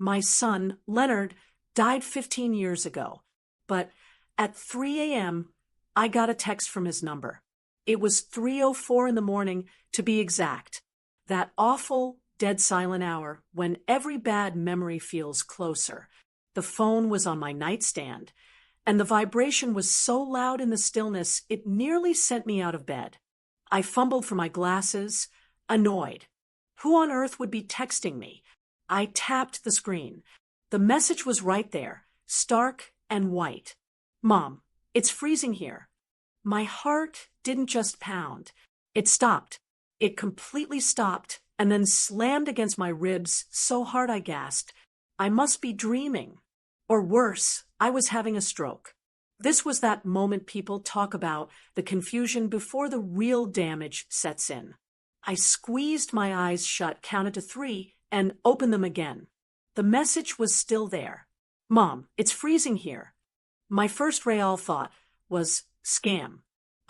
My son, Leonard, died 15 years ago. But at 3 a.m., I got a text from his number. It was 3:04 in the morning, to be exact. That awful, dead silent hour when every bad memory feels closer. The phone was on my nightstand, and the vibration was so loud in the stillness it nearly sent me out of bed. I fumbled for my glasses, annoyed. Who on earth would be texting me? I tapped the screen. The message was right there, stark and white. Mom, it's freezing here. My heart didn't just pound. It stopped. It completely stopped and then slammed against my ribs so hard I gasped. I must be dreaming. Or worse, I was having a stroke. This was that moment people talk about, the confusion before the real damage sets in. I squeezed my eyes shut, counted to 3, and opened them again. The message was still there. Mom, it's freezing here. My first real thought was scam.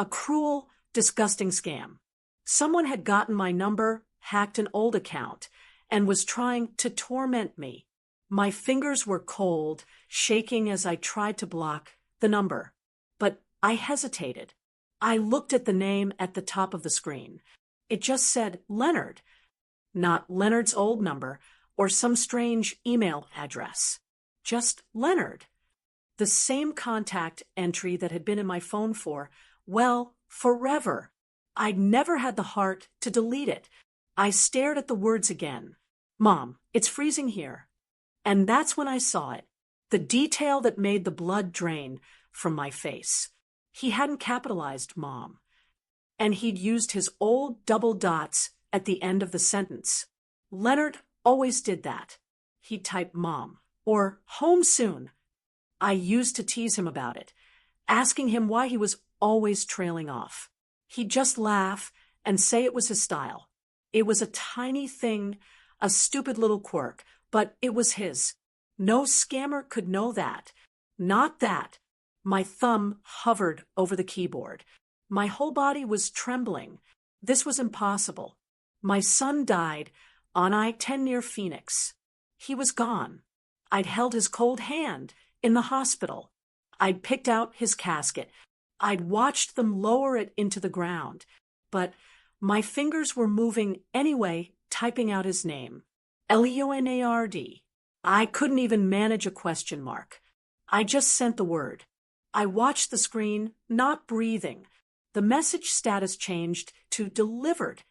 A cruel, disgusting scam. Someone had gotten my number, hacked an old account, and was trying to torment me. My fingers were cold, shaking as I tried to block the number. But I hesitated. I looked at the name at the top of the screen. It just said Leonard, not Leonard's old number or some strange email address. Just Leonard. The same contact entry that had been in my phone for, well, forever. I'd never had the heart to delete it. I stared at the words again. Mom, it's freezing here. And that's when I saw it. The detail that made the blood drain from my face. He hadn't capitalized Mom. And he'd used his old double dots at the end of the sentence. Leonard always did that. He'd type Mom or home soon. I used to tease him about it, asking him why he was always trailing off. He'd just laugh and say it was his style. It was a tiny thing, a stupid little quirk, but it was his. No scammer could know that. Not that. My thumb hovered over the keyboard. My whole body was trembling. This was impossible. My son died on I-10 near Phoenix. He was gone. I'd held his cold hand in the hospital. I'd picked out his casket. I'd watched them lower it into the ground. But my fingers were moving anyway, typing out his name. Leonard. I couldn't even manage a question mark. I just sent the word. I watched the screen, not breathing. The message status changed to delivered.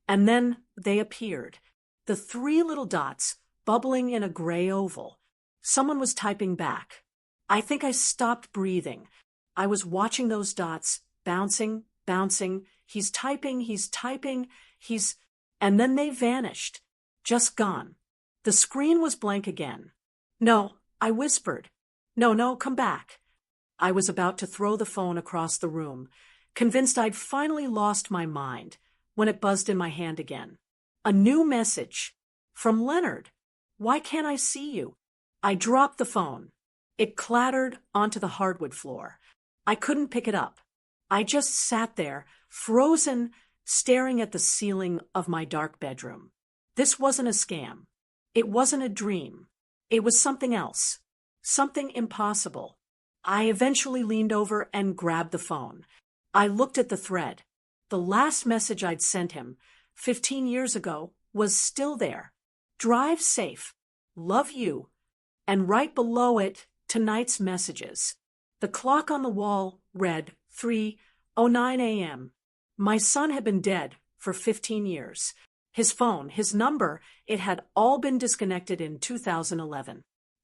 And then they appeared. The 3 little dots bubbling in a gray oval. Someone was typing back. I think I stopped breathing. I was watching those dots, bouncing, bouncing. He's typing, and then they vanished. Just gone. The screen was blank again. No, I whispered. No, come back. I was about to throw the phone across the room, convinced I'd finally lost my mind, when it buzzed in my hand again. A new message. From Leonard. Why can't I see you? I dropped the phone. It clattered onto the hardwood floor. I couldn't pick it up. I just sat there, frozen, staring at the ceiling of my dark bedroom. This wasn't a scam. It wasn't a dream. It was something else. Something impossible. I eventually leaned over and grabbed the phone. I looked at the thread. The last message I'd sent him, 15 years ago, was still there. Drive safe. Love you. And right below it, tonight's messages. The clock on the wall read 3:09 a.m. My son had been dead for 15 years. His phone, his number, it had all been disconnected in 2011.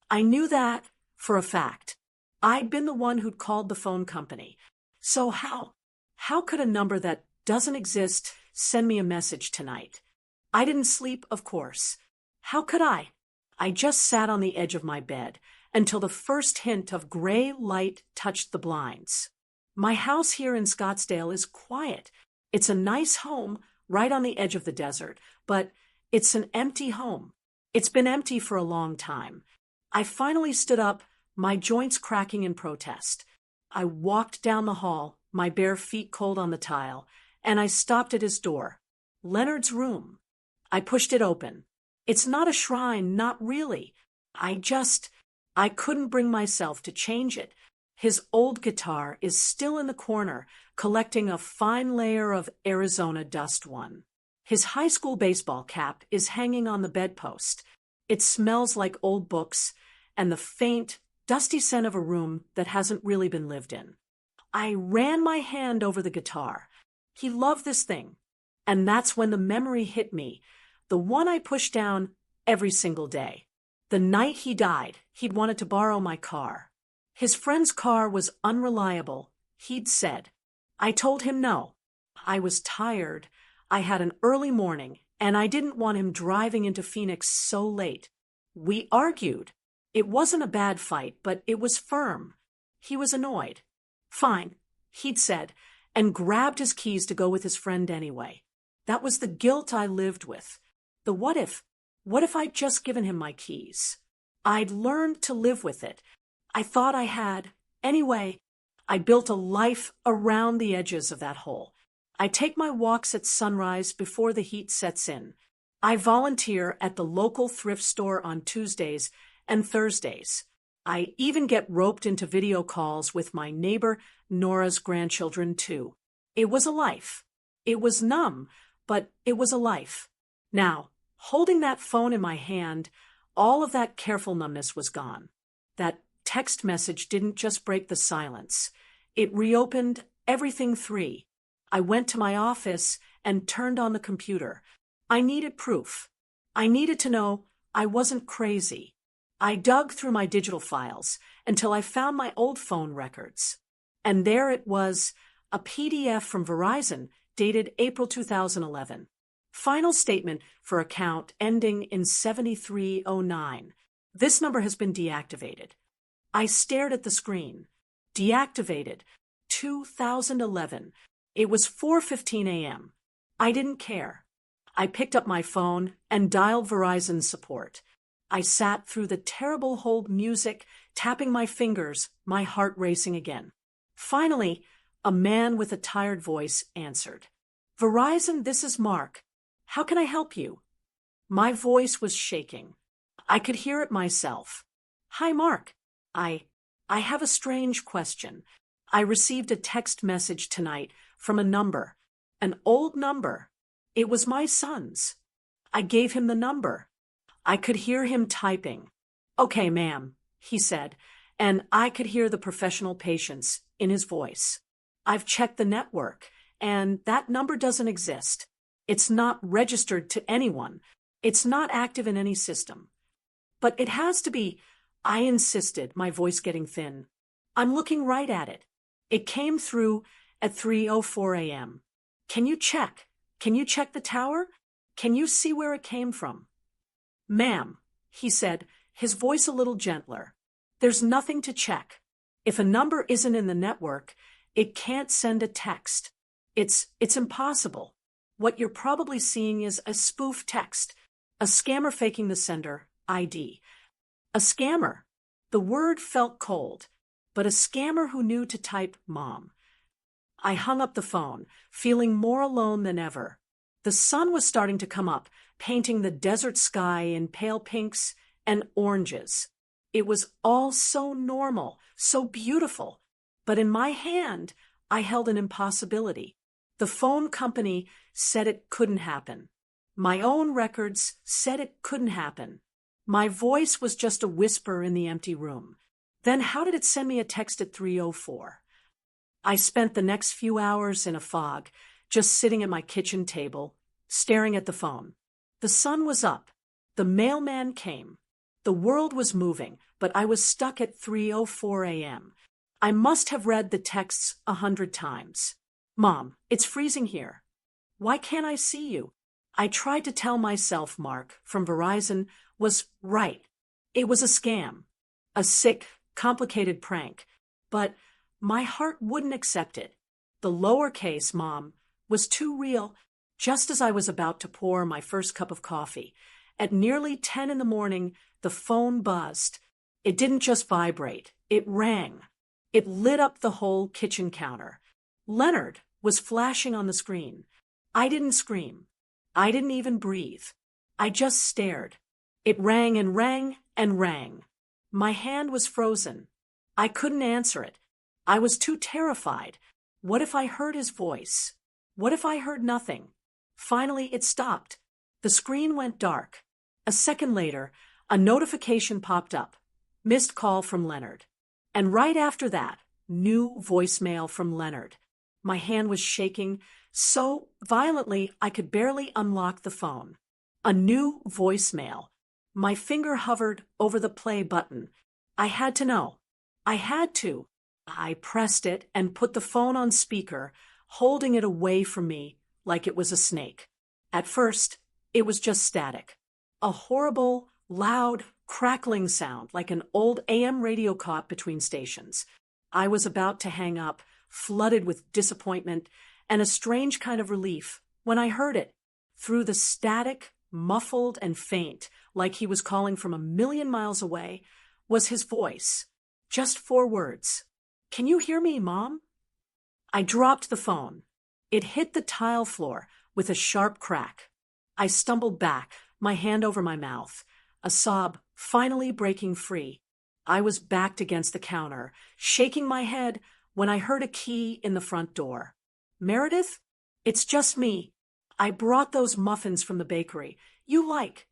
I knew that for a fact. I'd been the one who'd called the phone company. So how could a number that doesn't exist send me a message tonight? I didn't sleep, of course. How could I? I just sat on the edge of my bed until the first hint of gray light touched the blinds. My house here in Scottsdale is quiet. It's a nice home right on the edge of the desert, but it's an empty home. It's been empty for a long time. I finally stood up, my joints cracking in protest. I walked down the hall, my bare feet cold on the tile, and I stopped at his door. Leonard's room. I pushed it open. It's not a shrine, not really. I just, I couldn't bring myself to change it. His old guitar is still in the corner, collecting a fine layer of Arizona dust one. His high school baseball cap is hanging on the bedpost. It smells like old books and the faint, dusty scent of a room that hasn't really been lived in. I ran my hand over the guitar. He loved this thing. And that's when the memory hit me, the one I pushed down every single day. The night he died, he'd wanted to borrow my car. His friend's car was unreliable, he'd said. I told him no. I was tired. I had an early morning, and I didn't want him driving into Phoenix so late. We argued. It wasn't a bad fight, but it was firm. He was annoyed. Fine, he'd said, and grabbed his keys to go with his friend anyway. That was the guilt I lived with. The what if. What if I'd just given him my keys? I'd learned to live with it. I thought I had. Anyway, I built a life around the edges of that hole. I take my walks at sunrise before the heat sets in. I volunteer at the local thrift store on Tuesdays and Thursdays. I even get roped into video calls with my neighbor Nora's grandchildren too. It was a life. It was numb, but it was a life. Now, holding that phone in my hand, all of that careful numbness was gone. That text message didn't just break the silence. It reopened everything free. I went to my office and turned on the computer. I needed proof. I needed to know I wasn't crazy. I dug through my digital files until I found my old phone records. And there it was, a PDF from Verizon dated April 2011. Final statement for account ending in 7309. This number has been deactivated. I stared at the screen. Deactivated. 2011. It was 4:15 a.m. I didn't care. I picked up my phone and dialed Verizon's support. I sat through the terrible hold music, tapping my fingers, my heart racing again. Finally, a man with a tired voice answered. Verizon, this is Mark. How can I help you? My voice was shaking. I could hear it myself. Hi, Mark. I have a strange question. I received a text message tonight from a number, an old number. It was my son's. I gave him the number. I could hear him typing. Okay, ma'am, he said, and I could hear the professional patience in his voice. I've checked the network, and that number doesn't exist. It's not registered to anyone. It's not active in any system. But it has to be, I insisted, my voice getting thin. I'm looking right at it. It came through at 3:04 a.m. Can you check? Can you check the tower? Can you see where it came from? Ma'am, he said, his voice a little gentler. There's nothing to check. If a number isn't in the network, it can't send a text. It's impossible. What you're probably seeing is a spoof text, a scammer faking the sender, ID. A scammer. The word felt cold, but a scammer who knew to type mom. I hung up the phone, feeling more alone than ever. The sun was starting to come up, painting the desert sky in pale pinks and oranges. It was all so normal, so beautiful. But in my hand, I held an impossibility. The phone company said it couldn't happen. My own records said it couldn't happen. My voice was just a whisper in the empty room. Then how did it send me a text at 3:04? I spent the next few hours in a fog, just sitting at my kitchen table, staring at the phone. The sun was up. The mailman came. The world was moving, but I was stuck at 3:04 a.m. I must have read the texts 100 times. Mom, it's freezing here. Why can't I see you? I tried to tell myself Mark from Verizon was right. It was a scam, a sick, complicated prank. But my heart wouldn't accept it. The lowercase mom was too real. Just as I was about to pour my first cup of coffee, at nearly 10 in the morning, the phone buzzed. It didn't just vibrate. It rang. It lit up the whole kitchen counter. Leonard was flashing on the screen. I didn't scream. I didn't even breathe. I just stared. It rang and rang and rang. My hand was frozen. I couldn't answer it. I was too terrified. What if I heard his voice? What if I heard nothing? Finally, it stopped. The screen went dark. A second later, a notification popped up. Missed call from Leonard. And right after that, new voicemail from Leonard. My hand was shaking so violently I could barely unlock the phone. A new voicemail. My finger hovered over the play button. I had to know. I had to. I pressed it and put the phone on speaker, holding it away from me like it was a snake. At first, it was just static. A horrible, loud, crackling sound like an old AM radio caught between stations. I was about to hang up, flooded with disappointment and a strange kind of relief, when I heard it. Through the static, muffled and faint, like he was calling from a million miles away, was his voice. Just 4 words. "Can you hear me, Mom?" I dropped the phone. It hit the tile floor with a sharp crack. I stumbled back, my hand over my mouth, a sob finally breaking free. I was backed against the counter, shaking my head when I heard a key in the front door. "Meredith? It's just me. I brought those muffins from the bakery. You like."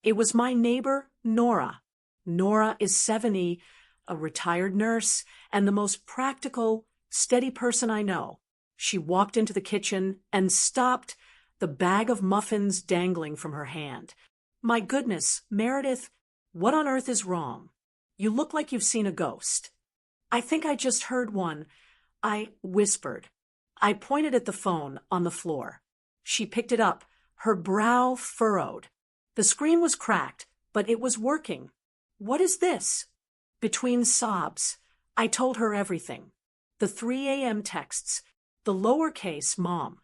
It was my neighbor, Nora. Nora is 70, a retired nurse, and the most practical, steady person I know. She walked into the kitchen and stopped, the bag of muffins dangling from her hand. "My goodness, Meredith, what on earth is wrong? You look like you've seen a ghost." "I think I just heard one," I whispered. I pointed at the phone on the floor. She picked it up, her brow furrowed. The screen was cracked, but it was working. "What is this?" Between sobs, I told her everything. The 3 a.m. texts, the lowercase Mom,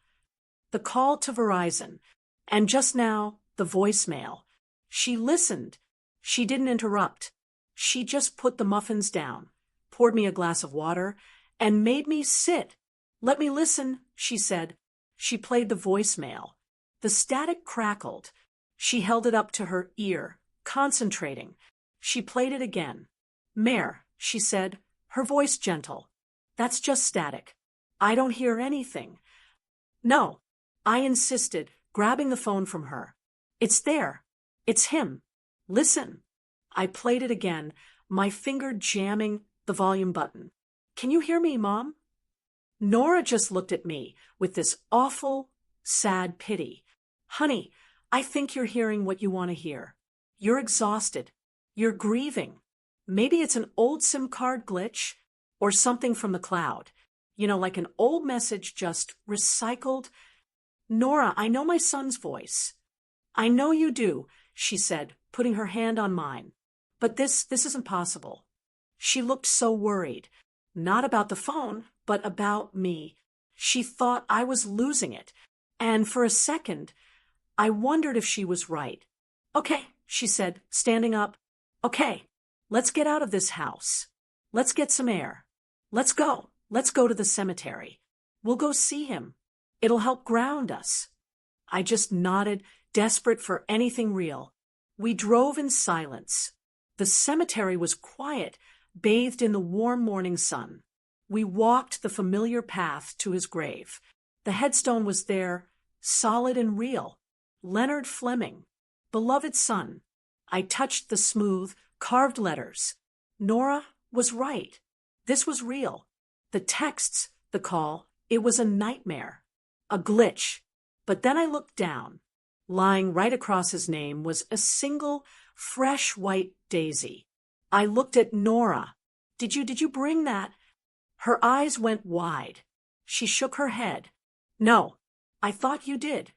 the call to Verizon, and just now, the voicemail. She listened. She didn't interrupt. She just put the muffins down, poured me a glass of water, and made me sit. "Let me listen," she said. She played the voicemail. The static crackled. She held it up to her ear, concentrating. She played it again. "Mare," she said, her voice gentle. "That's just static. I don't hear anything." "No," I insisted, grabbing the phone from her. "It's there. It's him. Listen." I played it again, my finger jamming the volume button. "Can you hear me, Mom?" Nora just looked at me with this awful, sad pity. "Honey, I think you're hearing what you want to hear. You're exhausted. You're grieving. Maybe it's an old SIM card glitch or something from the cloud. Like an old message just recycled." "Nora, I know my son's voice." "I know you do," she said, putting her hand on mine. "But this isn't possible." She looked so worried. Not about the phone, but about me. She thought I was losing it. And for a second, I wondered if she was right. "Okay," she said, standing up. "Okay, let's get out of this house. Let's get some air. Let's go. Let's go to the cemetery. We'll go see him. It'll help ground us." I just nodded, desperate for anything real. We drove in silence. The cemetery was quiet, bathed in the warm morning sun. We walked the familiar path to his grave. The headstone was there, solid and real. Leonard Fleming, beloved son. I touched the smooth, carved letters. Nora was right. This was real. The texts, the call, it was a nightmare. A glitch. But then I looked down. Lying right across his name was a single, fresh white daisy. I looked at Nora. Did you bring that?" Her eyes went wide. She shook her head. "No, I thought you did."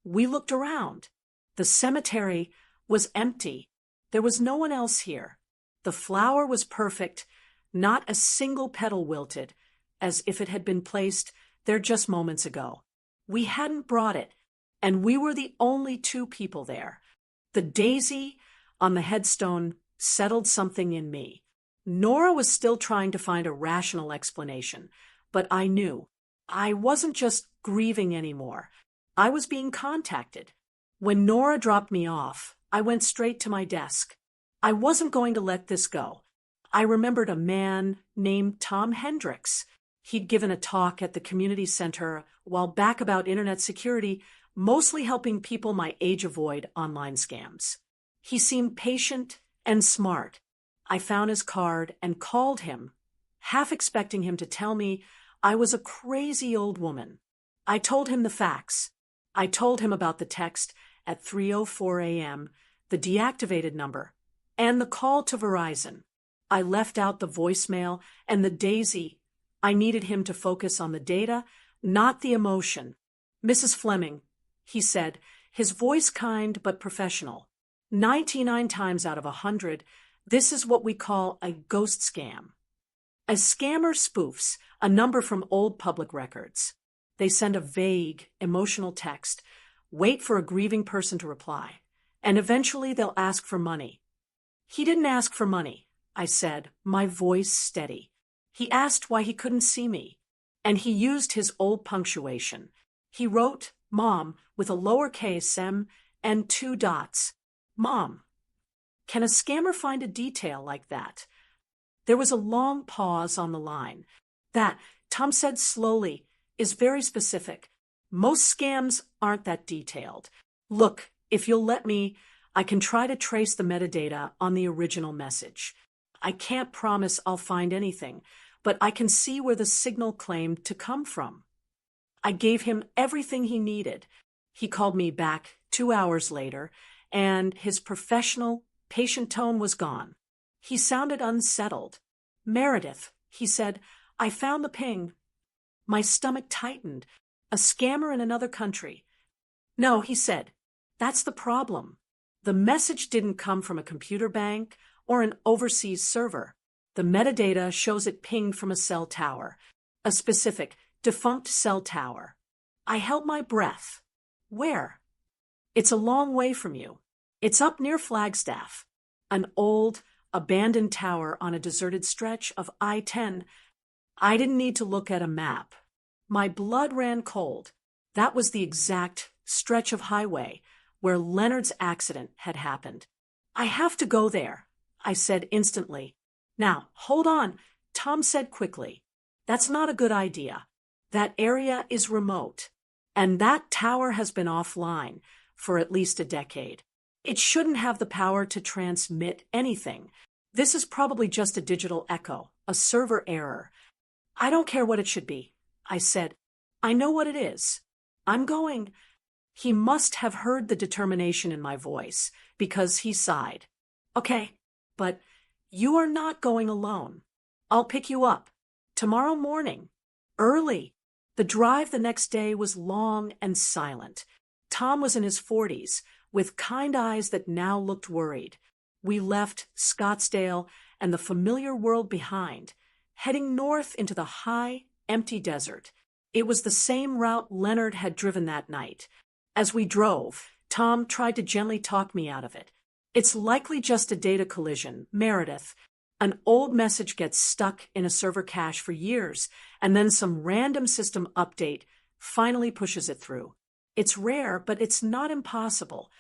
We looked around. The cemetery was empty. There was no one else here. The flower was perfect, not a single petal wilted, as if it had been placed there just moments ago. We hadn't brought it, and we were the only 2 people there. The daisy on the headstone settled something in me. Nora was still trying to find a rational explanation, but I knew. I wasn't just grieving anymore. I was being contacted. When Nora dropped me off, I went straight to my desk. I wasn't going to let this go. I remembered a man named Tom Hendricks. He'd given a talk at the community center a while back about internet security, mostly helping people my age avoid online scams. He seemed patient and smart. I found his card and called him, half expecting him to tell me I was a crazy old woman. I told him the facts. I told him about the text at 3:04 a.m., the deactivated number, and the call to Verizon. I left out the voicemail and the daisy. I needed him to focus on the data, not the emotion. "Mrs. Fleming," he said, his voice kind but professional. 99 times out of 100, this is what we call a ghost scam. A scammer spoofs a number from old public records. They send a vague, emotional text, wait for a grieving person to reply, and eventually they'll ask for money. "He didn't ask for money," I said, my voice steady. "He asked why he couldn't see me, and he used his old punctuation. He wrote Mom with a lowercase m and 2 dots. Mom." Can a scammer find a detail like that? There was a long pause on the line. "That," Tom said slowly, "is very specific. Most scams aren't that detailed. Look, if you'll let me, I can try to trace the metadata on the original message. I can't promise I'll find anything, but I can see where the signal claimed to come from." I gave him everything he needed. He called me back 2 hours later, and his professional, patient tone was gone. He sounded unsettled. "Meredith," he said, "I found the ping." My stomach tightened. A scammer in another country. "No," he said, "that's the problem. The message didn't come from a computer bank or an overseas server. The metadata shows it pinged from a cell tower, a specific, defunct cell tower." I held my breath. "Where?" "It's a long way from you. It's up near Flagstaff. An old, abandoned tower on a deserted stretch of I-10. I didn't need to look at a map. My blood ran cold. That was the exact stretch of highway where Leonard's accident had happened. "I have to go there," I said instantly. "Now, hold on," Tom said quickly. "That's not a good idea. That area is remote, and that tower has been offline for at least a decade. It shouldn't have the power to transmit anything. This is probably just a digital echo, a server error. I don't care what it should be," I said. "I know what it is. I'm going." He must have heard the determination in my voice, because he sighed. "Okay, but you are not going alone. I'll pick you up. Tomorrow morning. Early." The drive the next day was long and silent. Tom was in his 40s, with kind eyes that now looked worried. We left Scottsdale and the familiar world behind, heading north into the high, empty desert. It was the same route Leonard had driven that night. As we drove, Tom tried to gently talk me out of it. "It's likely just a data collision, Meredith. An old message gets stuck in a server cache for years, and then some random system update finally pushes it through. It's rare, but it's not impossible.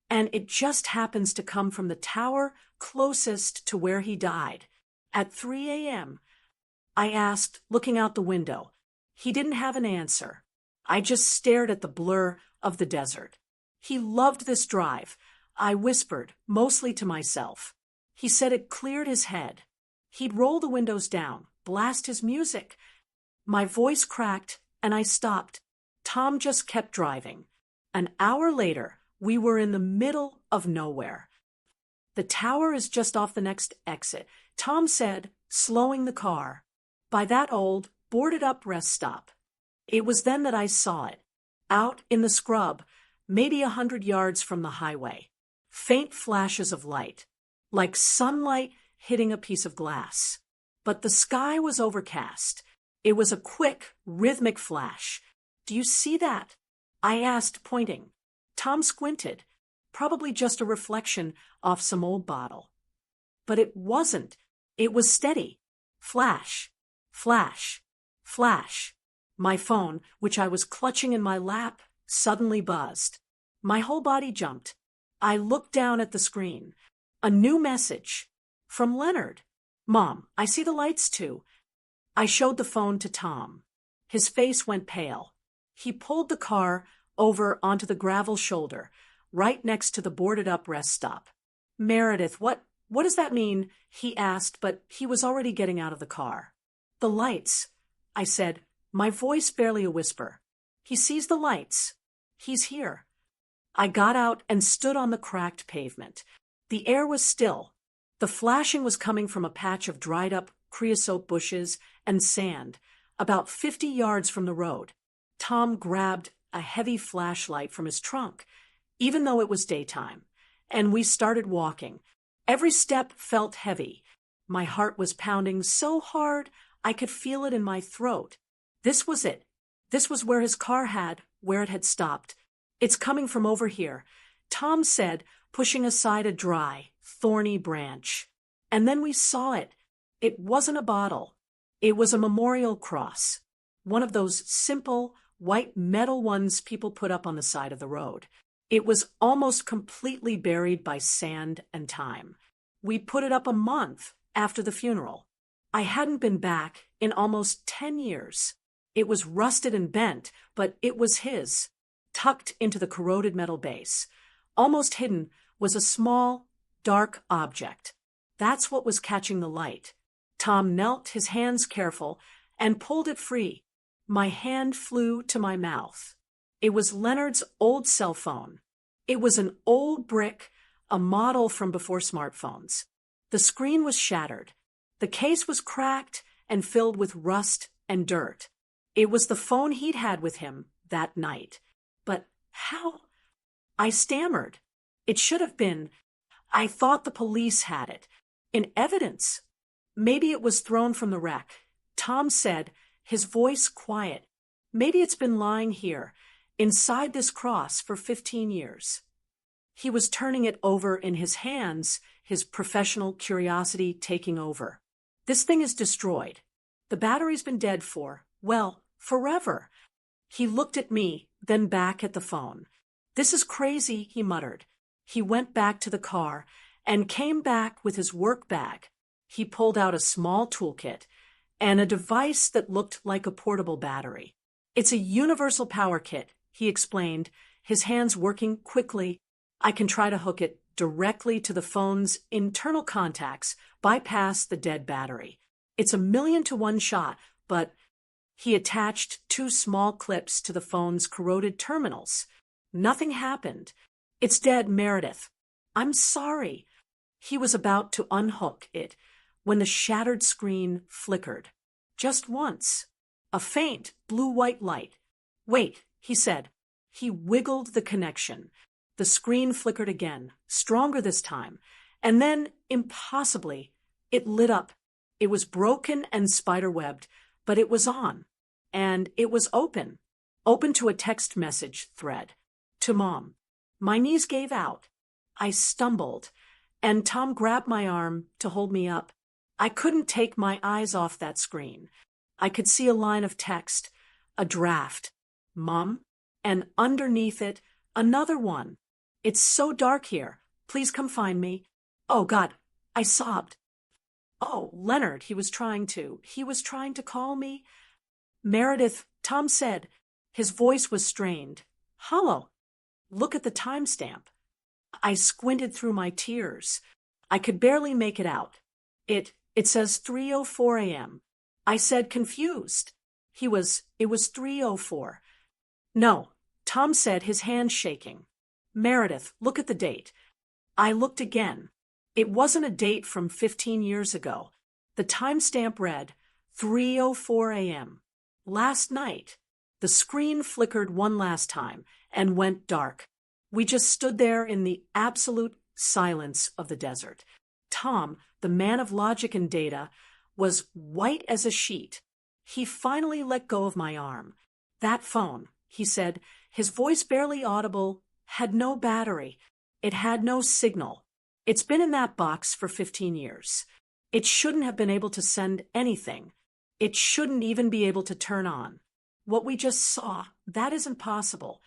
And it just happens to come from the tower closest to where he died. At 3 a.m., I asked, looking out the window. He didn't have an answer. I just stared at the blur of the desert. He loved this drive, I whispered, mostly to myself. He said it cleared his head. He'd roll the windows down, blast his music. My voice cracked, and I stopped. Tom just kept driving. An hour later, we were in the middle of nowhere. "The tower is just off the next exit," Tom said, slowing the car. "By that old, boarded-up rest stop." It was then that I saw it. Out in the scrub, maybe 100 yards from the highway. Faint flashes of light, like sunlight hitting a piece of glass. But the sky was overcast. It was a quick, rhythmic flash. "Do you see that?" I asked, pointing. Tom squinted. Probably just a reflection off some old bottle. But it wasn't. It was steady. Flash, flash, flash. My phone, which I was clutching in my lap, suddenly buzzed. My whole body jumped. I looked down at the screen. A new message. From Leonard. Mom, I see the lights too. I showed the phone to Tom. His face went pale. He pulled the car over onto the gravel shoulder, right next to the boarded-up rest stop. Meredith, what does that mean? He asked, but he was already getting out of the car. The lights, I said, my voice barely a whisper. He sees the lights. He's here. I got out and stood on the cracked pavement. The air was still. The flashing was coming from a patch of dried-up creosote bushes and sand, about 50 yards from the road. Tom grabbed a heavy flashlight from his trunk, even though it was daytime, and we started walking. Every step felt heavy. My heart was pounding so hard I could feel it in my throat. This was it. This was where his car where it had stopped. It's coming from over here, Tom said, pushing aside a dry, thorny branch. And then we saw it. It wasn't a bottle. It was a memorial cross, one of those simple, white metal ones people put up on the side of the road. It was almost completely buried by sand and time. We put it up a month after the funeral. I hadn't been back in almost 10 years. It was rusted and bent, but it was his. Tucked into the corroded metal base, almost hidden, was a small, dark object. That's what was catching the light. Tom knelt, his hands careful, and pulled it free. My hand flew to my mouth. It was Leonard's old cell phone. It was an old brick, a model from before smartphones. The screen was shattered. The case was cracked and filled with rust and dirt. It was the phone he'd had with him that night. But how? I stammered. It should have been. I thought the police had it. In evidence. Maybe it was thrown from the wreck. Tom said, his voice quiet. Maybe it's been lying here, inside this cross for 15 years. He was turning it over in his hands, his professional curiosity taking over. This thing is destroyed. The battery's been dead for, well, forever. He looked at me, then back at the phone. This is crazy, he muttered. He went back to the car and came back with his work bag. He pulled out a small toolkit and a device that looked like a portable battery. It's a universal power kit, he explained, his hands working quickly. I can try to hook it directly to the phone's internal contacts, bypass the dead battery. It's 1,000,000 to 1 shot, but he attached 2 small clips to the phone's corroded terminals. Nothing happened. It's dead, Meredith. I'm sorry. He was about to unhook it when the shattered screen flickered. Just once. A faint blue-white light. Wait, he said. He wiggled the connection. The screen flickered again, stronger this time, and then, impossibly, it lit up. It was broken and spiderwebbed, but it was on. And it was open. Open to a text message thread. To Mom. My knees gave out. I stumbled, and Tom grabbed my arm to hold me up. I couldn't take my eyes off that screen. I could see a line of text, a draft. Mom? And underneath it, another one. It's so dark here. Please come find me. Oh, God, I sobbed. Oh, Leonard, he was trying to call me. Meredith, Tom said. His voice was strained. Hollow. Look at the timestamp. I squinted through my tears. I could barely make it out. It says 3:04 a.m. I said, confused. It was 3:04. No, Tom said, his hand shaking. Meredith, look at the date. I looked again. It wasn't a date from 15 years ago. The timestamp read 3:04 a.m. Last night. The screen flickered one last time and went dark. We just stood there in the absolute silence of the desert. Tom, the man of logic and data, was white as a sheet. He finally let go of my arm. That phone, he said, his voice barely audible, had no battery. It had no signal. It's been in that box for 15 years. It shouldn't have been able to send anything. It shouldn't even be able to turn on. What we just saw, that isn't possible.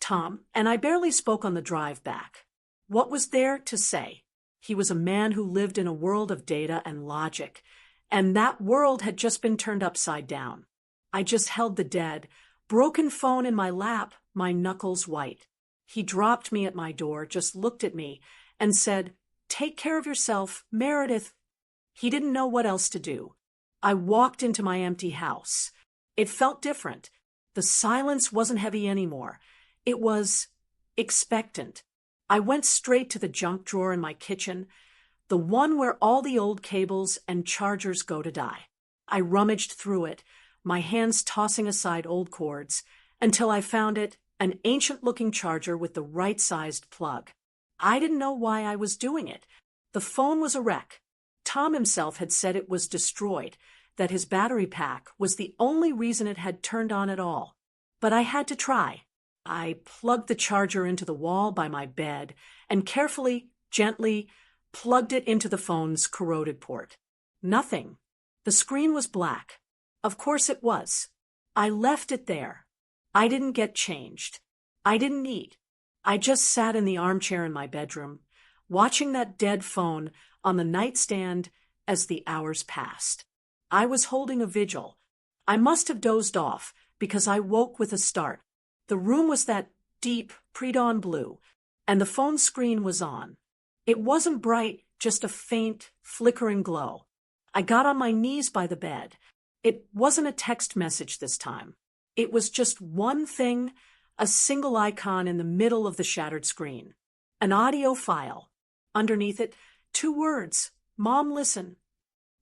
Tom and I barely spoke on the drive back. What was there to say? He was a man who lived in a world of data and logic, and that world had just been turned upside down. I just held the dead, broken phone in my lap, my knuckles white. He dropped me at my door, just looked at me, and said, "Take care of yourself, Meredith." He didn't know what else to do. I walked into my empty house. It felt different. The silence wasn't heavy anymore. It was expectant. I went straight to the junk drawer in my kitchen, the one where all the old cables and chargers go to die. I rummaged through it, my hands tossing aside old cords, until I found it, an ancient-looking charger with the right-sized plug. I didn't know why I was doing it. The phone was a wreck. Tom himself had said it was destroyed, that his battery pack was the only reason it had turned on at all. But I had to try. I plugged the charger into the wall by my bed and carefully, gently, plugged it into the phone's corroded port. Nothing. The screen was black. Of course it was. I left it there. I didn't get changed. I didn't eat. I just sat in the armchair in my bedroom, watching that dead phone on the nightstand as the hours passed. I was holding a vigil. I must have dozed off because I woke with a start. The room was that deep pre-dawn blue, and the phone screen was on. It wasn't bright, just a faint, flickering glow. I got on my knees by the bed. It wasn't a text message this time. It was just one thing, a single icon in the middle of the shattered screen. An audio file. Underneath it, 2 words, "Mom, listen."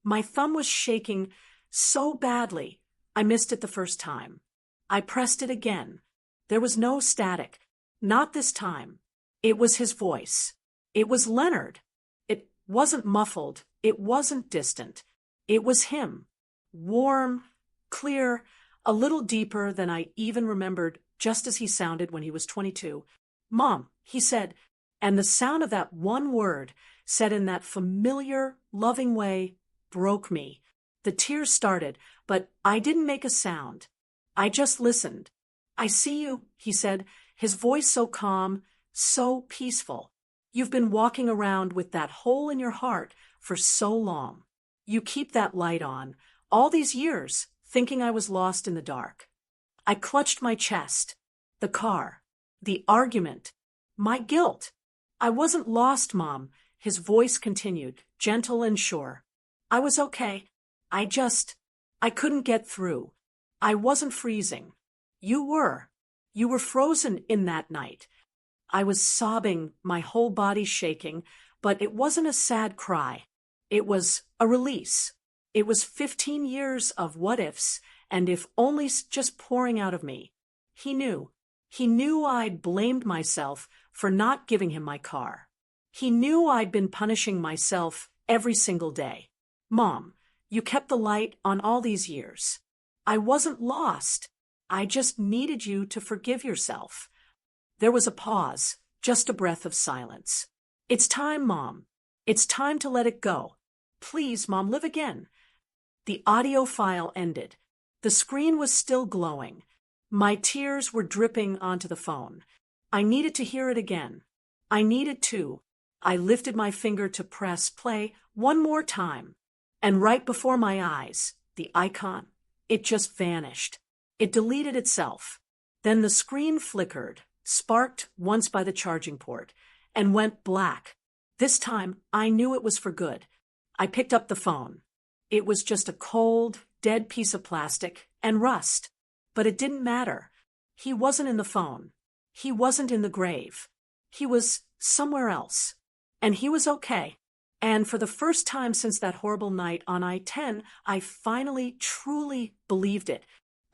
My thumb was shaking so badly, I missed it the first time. I pressed it again. There was no static. Not this time. It was his voice. It was Leonard. It wasn't muffled. It wasn't distant. It was him. Warm, clear, a little deeper than I even remembered, just as he sounded when he was 22. "Mom," he said, and the sound of that one word, said in that familiar, loving way, broke me. The tears started, but I didn't make a sound. I just listened. "I see you," he said, his voice so calm, so peaceful. "You've been walking around with that hole in your heart for so long. You keep that light on, all these years, thinking I was lost in the dark." I clutched my chest. The car. The argument. My guilt. "I wasn't lost, Mom," his voice continued, gentle and sure. "I was okay. I couldn't get through. I wasn't freezing. You were. You were frozen in that night." I was sobbing, my whole body shaking, but it wasn't a sad cry. It was a release. It was 15 years of what-ifs, and if only just pouring out of me. He knew. He knew I'd blamed myself for not giving him my car. He knew I'd been punishing myself every single day. "Mom, you kept the light on all these years. I wasn't lost. I just needed you to forgive yourself." There was a pause, just a breath of silence. "It's time, Mom. It's time to let it go. Please, Mom, live again." The audio file ended. The screen was still glowing. My tears were dripping onto the phone. I needed to hear it again. I needed to. I lifted my finger to press play one more time. And right before my eyes, the icon, it just vanished. It deleted itself. Then the screen flickered, sparked once by the charging port, and went black. This time, I knew it was for good. I picked up the phone. It was just a cold, dead piece of plastic and rust. But it didn't matter. He wasn't in the phone. He wasn't in the grave. He was somewhere else. And he was okay. And for the first time since that horrible night on I-10, I finally, truly believed it.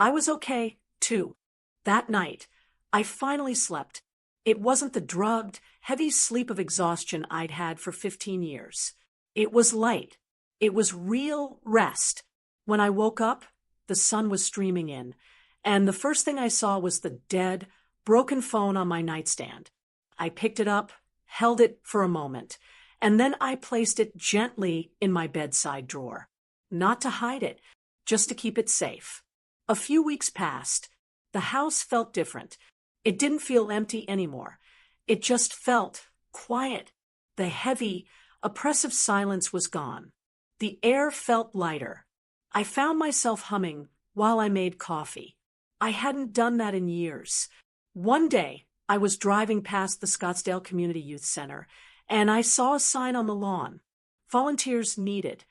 I was okay, too. That night, I finally slept. It wasn't the drugged, heavy sleep of exhaustion I'd had for 15 years. It was light. It was real rest. When I woke up, the sun was streaming in, and the first thing I saw was the dead, broken phone on my nightstand. I picked it up, held it for a moment, and then I placed it gently in my bedside drawer. Not to hide it, just to keep it safe. A few weeks passed. The house felt different. It didn't feel empty anymore. It just felt Quiet. The heavy, oppressive silence was gone. The air felt lighter. I found myself humming while I made coffee. I hadn't done that in years. One day, I was driving past the Scottsdale Community Youth Center, and I saw a sign on the lawn. Volunteers needed.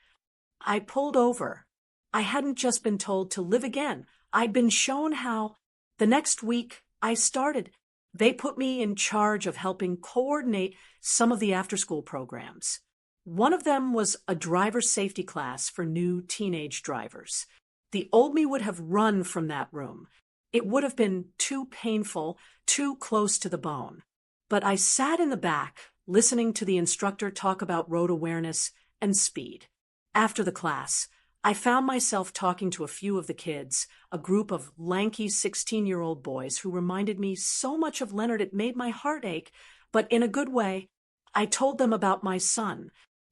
I pulled over. I hadn't just been told to live again. I'd been shown how. The next week, I started. They put me in charge of helping coordinate some of the after-school programs. One of them was a driver safety class for new teenage drivers. The old me would have run from that room. It would have been too painful, too close to the bone. But I sat in the back, listening to the instructor talk about road awareness and speed. After the class, I found myself talking to a few of the kids, a group of lanky 16-year-old boys who reminded me so much of Leonard it made my heart ache, but in a good way. I told them about my son.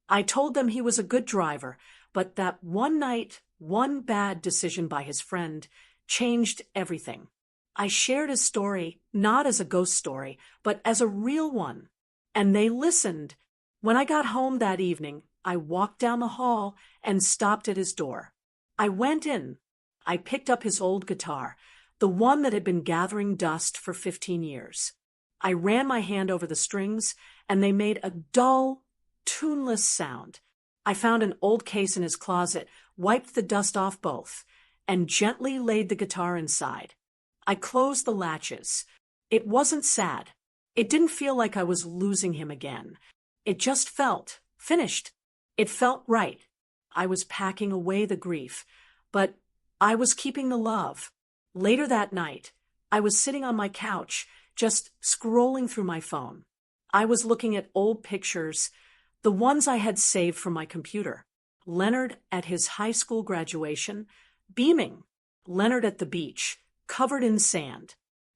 I told them he was a good driver, but that one night, one bad decision by his friend changed everything. I shared his story, not as a ghost story, but as a real one. And they listened. When I got home that evening, I walked down the hall and stopped at his door. I went in. I picked up his old guitar, the one that had been gathering dust for 15 years. I ran my hand over the strings, and they made a dull, tuneless sound. I found an old case in his closet, wiped the dust off both, and gently laid the guitar inside. I closed the latches. It wasn't sad. It didn't feel like I was losing him again. It just felt finished. It felt right. I was packing away the grief, but I was keeping the love. Later that night, I was sitting on my couch, just scrolling through my phone. I was looking at old pictures, the ones I had saved from my computer. Leonard at his high school graduation, beaming. Leonard at the beach, covered in sand.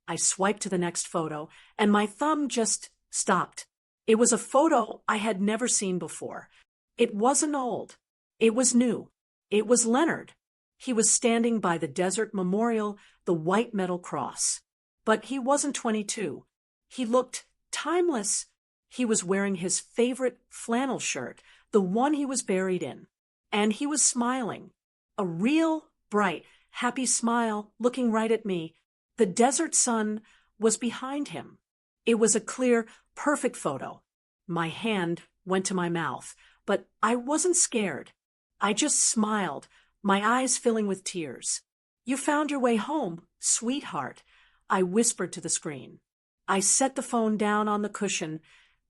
I swiped to the next photo, and my thumb just stopped. It was a photo I had never seen before. It wasn't old. It was new. It was Leonard. He was standing by the desert memorial, the white metal cross. But he wasn't 22. He looked timeless. He was wearing his favorite flannel shirt, the one he was buried in. And he was smiling. A real, bright, happy smile looking right at me. The desert sun was behind him. It was a clear, perfect photo. My hand went to my mouth, but I wasn't scared. I just smiled, my eyes filling with tears. "You found your way home, sweetheart," I whispered to the screen. I set the phone down on the cushion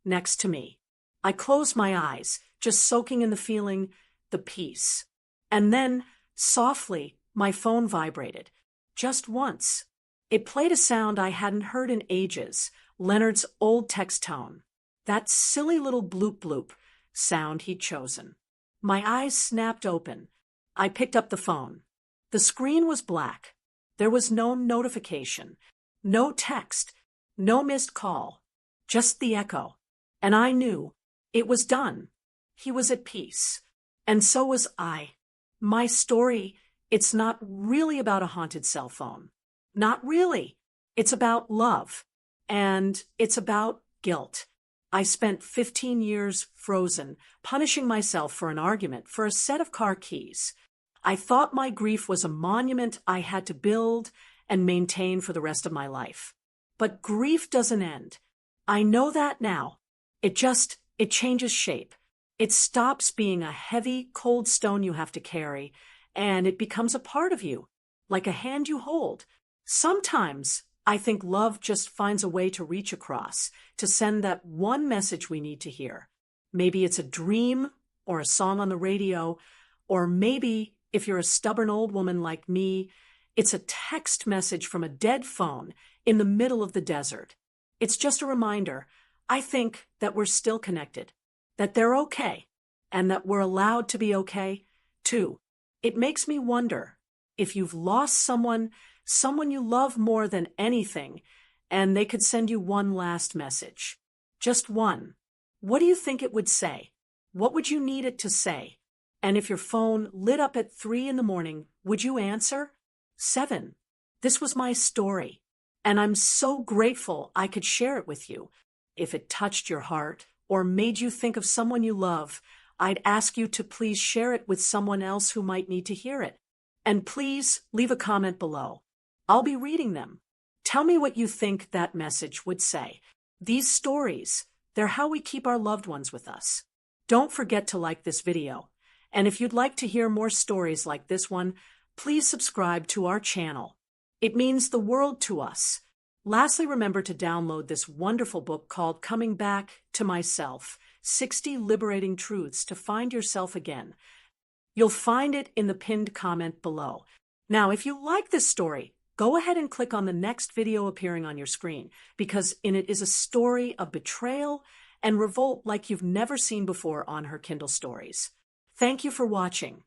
next to me. I closed my eyes, just soaking in the feeling, the peace. And then, softly, my phone vibrated. Just once. It played a sound I hadn't heard in ages, Leonard's old text tone. That silly little bloop bloop sound he'd chosen. My eyes snapped open. I picked up the phone. The screen was black. There was no notification, no text, no missed call, just the echo. And I knew it was done. He was at peace. And so was I. My story, it's not really about a haunted cell phone. Not really. It's about love. And it's about guilt. I spent 15 years frozen, punishing myself for an argument, for a set of car keys. I thought my grief was a monument I had to build and maintain for the rest of my life. But grief doesn't end. I know that now. It changes shape. It stops being a heavy, cold stone you have to carry, and it becomes a part of you, like a hand you hold. Sometimes I think love just finds a way to reach across, to send that one message we need to hear. Maybe it's a dream or a song on the radio, or maybe, if you're a stubborn old woman like me, it's a text message from a dead phone in the middle of the desert. It's just a reminder, I think, that we're still connected, that they're okay, and that we're allowed to be okay, too. It makes me wonder if you've lost someone you love more than anything, and they could send you one last message. Just one. What do you think it would say? What would you need it to say? And if your phone lit up at 3 a.m, would you answer? 7. This was my story, and I'm so grateful I could share it with you. If it touched your heart or made you think of someone you love, I'd ask you to please share it with someone else who might need to hear it. And please leave a comment below. I'll be reading them. Tell me what you think that message would say. These stories, they're how we keep our loved ones with us. Don't forget to like this video. And if you'd like to hear more stories like this one, please subscribe to our channel. It means the world to us. Lastly, remember to download this wonderful book called Coming Back to Myself, 60 Liberating Truths to Find Yourself Again. You'll find it in the pinned comment below. Now, if you like this story, go ahead and click on the next video appearing on your screen, because in it is a story of betrayal and revolt like you've never seen before on Her Kindle Stories. Thank you for watching.